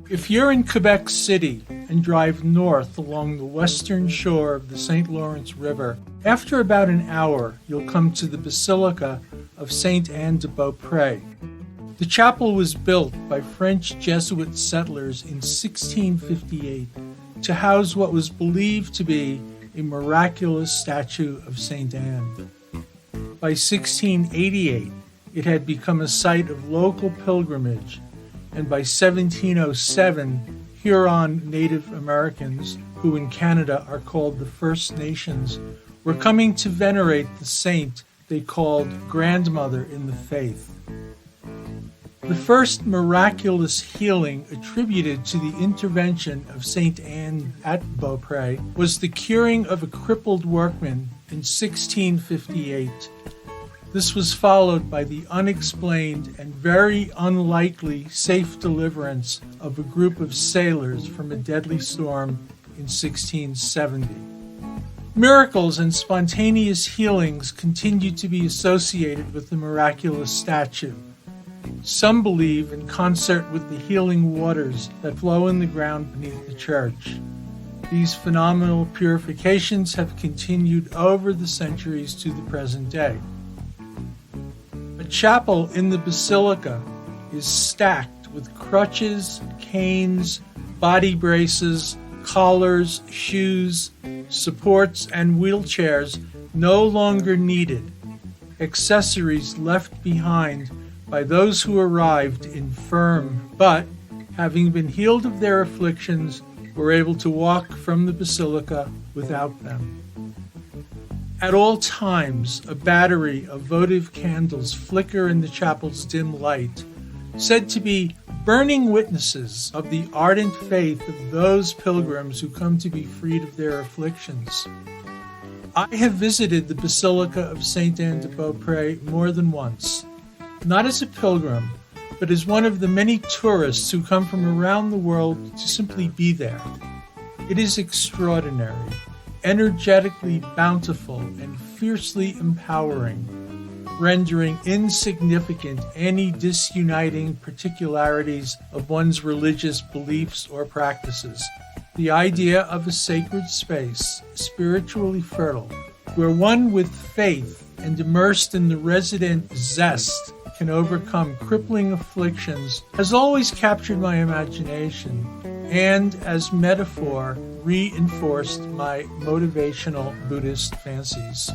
If you're in Quebec City and drive north along the western shore of the St. Lawrence River, after about an hour, you'll come to the basilica of Sainte-Anne de Beaupre. The chapel was built by French Jesuit settlers in 1658 to house what was believed to be a miraculous statue of Saint Anne. By 1688, it had become a site of local pilgrimage, and by 1707, Huron Native Americans, who in Canada are called the First Nations, were coming to venerate the saint they called Grandmother in the Faith. The first miraculous healing attributed to the intervention of Saint Anne at Beaupre was the curing of a crippled workman in 1658. This was followed by the unexplained and very unlikely safe deliverance of a group of sailors from a deadly storm in 1670. Miracles and spontaneous healings continue to be associated with the miraculous statue. Some believe in concert with the healing waters that flow in the ground beneath the church. These phenomenal purifications have continued over the centuries to the present day. A chapel in the basilica is stacked with crutches, canes, body braces, collars, shoes, supports, and wheelchairs no longer needed, accessories left behind by those who arrived infirm, but, having been healed of their afflictions, were able to walk from the basilica without them. At all times, a battery of votive candles flicker in the chapel's dim light, said to be burning witnesses of the ardent faith of those pilgrims who come to be freed of their afflictions. I have visited the Basilica of Sainte-Anne de Beaupre more than once, not as a pilgrim, but as one of the many tourists who come from around the world to simply be there. It is extraordinary, energetically bountiful, and fiercely empowering, rendering insignificant any disuniting particularities of one's religious beliefs or practices. The idea of a sacred space, spiritually fertile, where one with faith and immersed in the resident zest can overcome crippling afflictions, has always captured my imagination and, as metaphor, reinforced my motivational Buddhist fancies.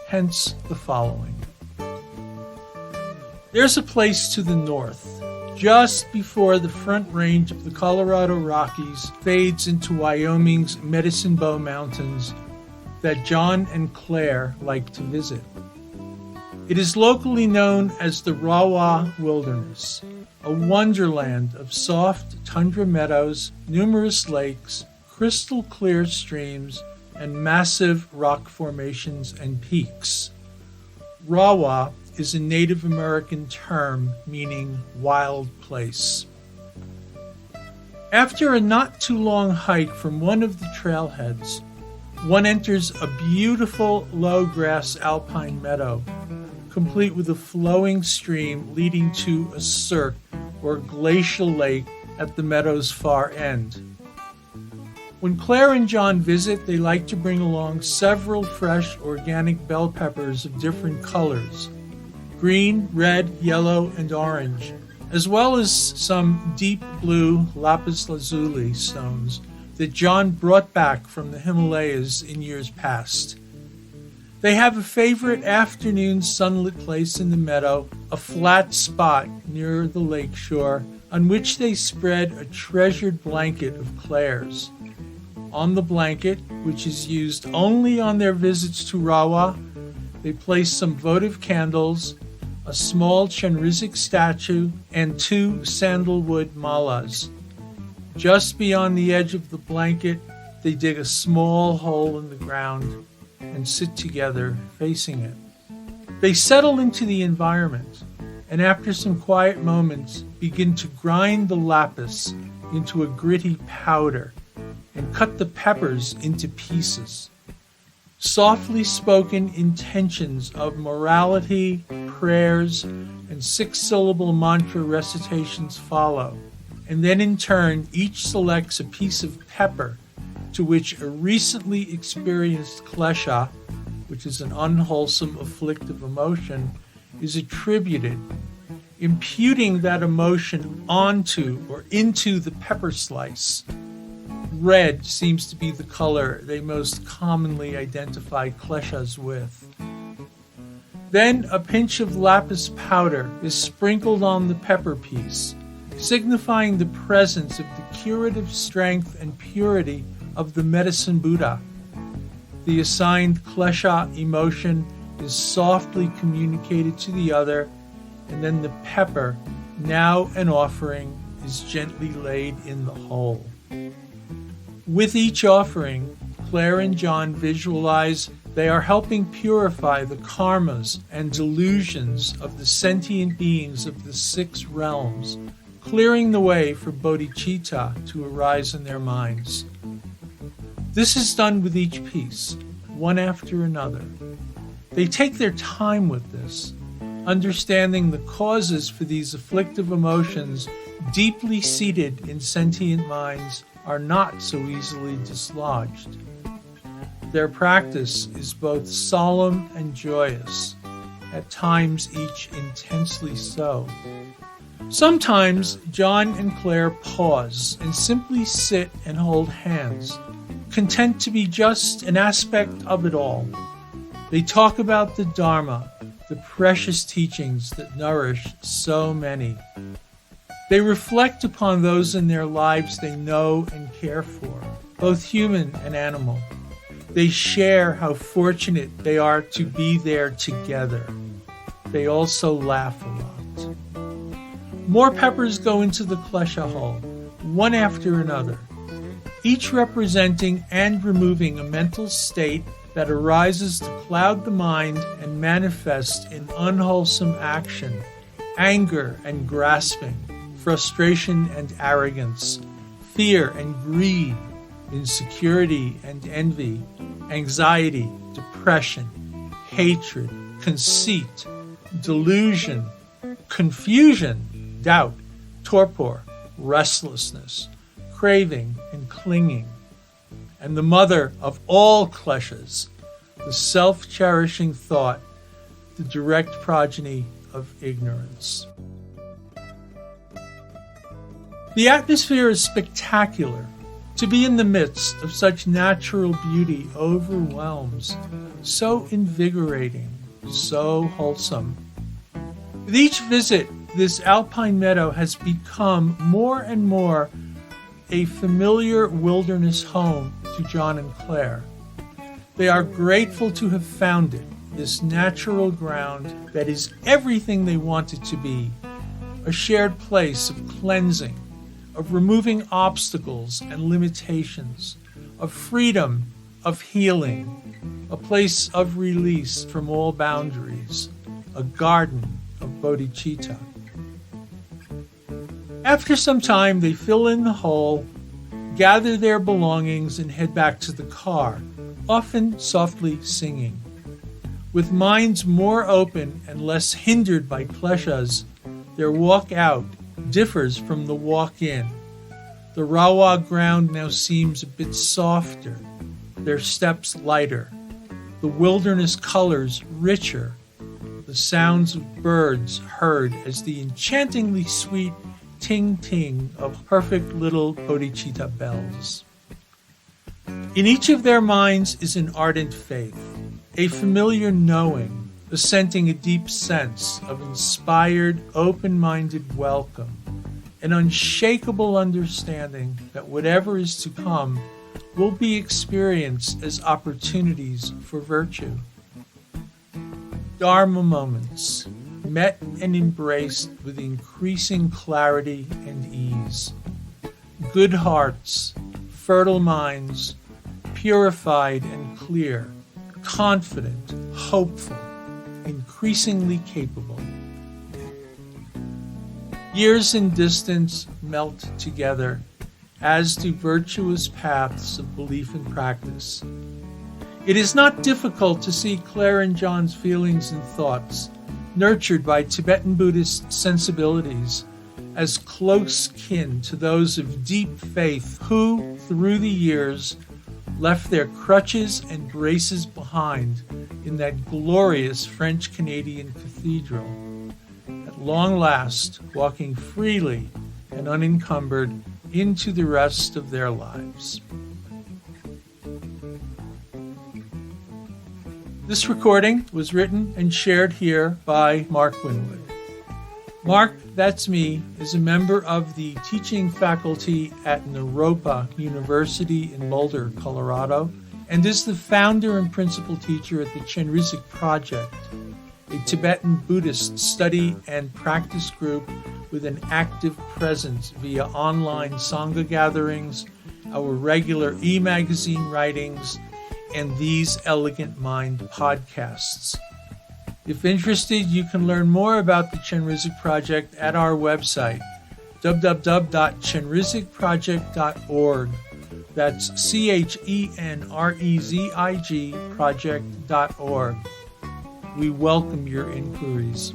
Hence the following. There's a place to the north, just before the front range of the Colorado Rockies fades into Wyoming's Medicine Bow Mountains, that John and Claire like to visit. It is locally known as the Rawah Wilderness, a wonderland of soft tundra meadows, numerous lakes, crystal clear streams, and massive rock formations and peaks. Rawah is a Native American term meaning wild place. After a not too long hike from one of the trailheads, one enters a beautiful low-grass alpine meadow, complete with a flowing stream leading to a cirque or glacial lake at the meadow's far end. When Claire and John visit, they like to bring along several fresh organic bell peppers of different colors, green, red, yellow, and orange, as well as some deep blue lapis lazuli stones that John brought back from the Himalayas in years past. They have a favorite afternoon sunlit place in the meadow, a flat spot near the lake shore, on which they spread a treasured blanket of Claire's. On the blanket, which is used only on their visits to Rawah, they place some votive candles, a small Chenrezig statue, and 2 sandalwood malas. Just beyond the edge of the blanket, they dig a small hole in the ground and sit together facing it. They settle into the environment, and after some quiet moments, begin to grind the lapis into a gritty powder and cut the peppers into pieces. Softly spoken intentions of morality, prayers, and 6-syllable mantra recitations follow, and then in turn each selects a piece of pepper to which a recently experienced klesha, which is an unwholesome afflictive emotion, is attributed, imputing that emotion onto or into the pepper slice. Red seems to be the color they most commonly identify kleshas with. Then a pinch of lapis powder is sprinkled on the pepper piece, signifying the presence of the curative strength and purity of the medicine Buddha. The assigned klesha emotion is softly communicated to the other, and then the pepper, now an offering, is gently laid in the hole. With each offering, Claire and John visualize they are helping purify the karmas and delusions of the sentient beings of the 6 realms, clearing the way for bodhicitta to arise in their minds. This is done with each piece, one after another. They take their time with this, understanding the causes for these afflictive emotions deeply seated in sentient minds are not so easily dislodged. Their practice is both solemn and joyous, at times each intensely so. Sometimes John and Claire pause and simply sit and hold hands, content to be just an aspect of it all. They talk about the Dharma, the precious teachings that nourish so many. They reflect upon those in their lives they know and care for, both human and animal. They share how fortunate they are to be there together. They also laugh a lot. More peppers go into the klesha hole, one after another, each representing and removing a mental state that arises to cloud the mind and manifest in unwholesome action, anger and grasping, frustration and arrogance, fear and greed, insecurity and envy, anxiety, depression, hatred, conceit, delusion, confusion, doubt, torpor, restlessness, craving, and clinging. And the mother of all kleshas, the self-cherishing thought, the direct progeny of ignorance. The atmosphere is spectacular. To be in the midst of such natural beauty overwhelms, so invigorating, so wholesome. With each visit, this alpine meadow has become more and more a familiar wilderness home to John and Claire. They are grateful to have found it, this natural ground that is everything they want it to be, a shared place of cleansing, of removing obstacles and limitations, of freedom, of healing, a place of release from all boundaries, a garden of bodhicitta. After some time, they fill in the hole, gather their belongings, and head back to the car, often softly singing. With minds more open and less hindered by kleshas, their walk out differs from the walk in. The Rawah ground now seems a bit softer, their steps lighter, the wilderness colors richer, the sounds of birds heard as the enchantingly sweet ting-ting of perfect little bodhicitta bells. In each of their minds is an ardent faith, a familiar knowing, assenting a deep sense of inspired, open-minded welcome, an unshakable understanding that whatever is to come will be experienced as opportunities for virtue. Dharma moments, met and embraced with increasing clarity and ease. Good hearts, fertile minds, purified and clear, confident, hopeful, increasingly capable. Years and distance melt together, as do virtuous paths of belief and practice. It is not difficult to see Claire and John's feelings and thoughts, nurtured by Tibetan Buddhist sensibilities, as close kin to those of deep faith who, through the years, left their crutches and braces behind in that glorious French-Canadian cathedral, at long last walking freely and unencumbered into the rest of their lives. This recording was written and shared here by Mark Winwood. Mark, that's me, is a member of the teaching faculty at Rawah University in Boulder, Colorado, and is the founder and principal teacher at the Chenrezig Project, a Tibetan Buddhist study and practice group with an active presence via online Sangha gatherings, our regular e-magazine writings, and These Elegant Mind podcasts. If interested, you can learn more about the Chenrezig Project at our website, www.chenrezigproject.org. That's CHENREZIG project.org. We welcome your inquiries.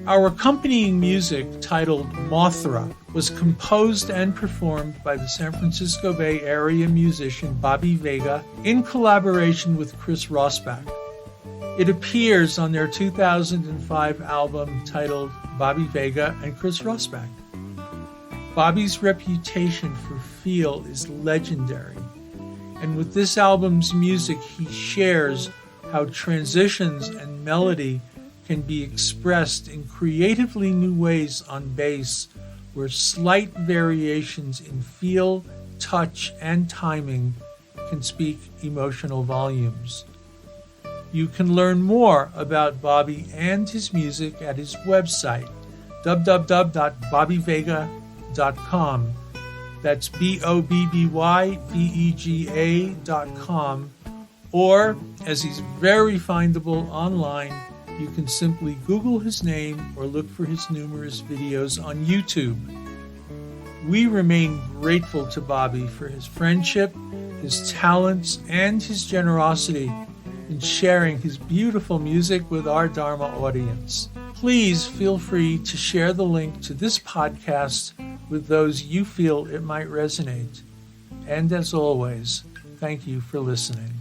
Our accompanying music, titled Mothra, was composed and performed by the San Francisco Bay Area musician Bobby Vega in collaboration with Chris Rossbach. It appears on their 2005 album titled Bobby Vega and Chris Rossbach. Bobby's reputation for feel is legendary, and with this album's music he shares how transitions and melody can be expressed in creatively new ways on bass, where slight variations in feel, touch, and timing can speak emotional volumes. You can learn more about Bobby and his music at his website, www.bobbyvega.com. That's BOBBYVEGA.com. Or, as he's very findable online, you can simply Google his name or look for his numerous videos on YouTube. We remain grateful to Bobby for his friendship, his talents, and his generosity in sharing his beautiful music with our Dharma audience. Please feel free to share the link to this podcast with those you feel it might resonate. And as always, thank you for listening.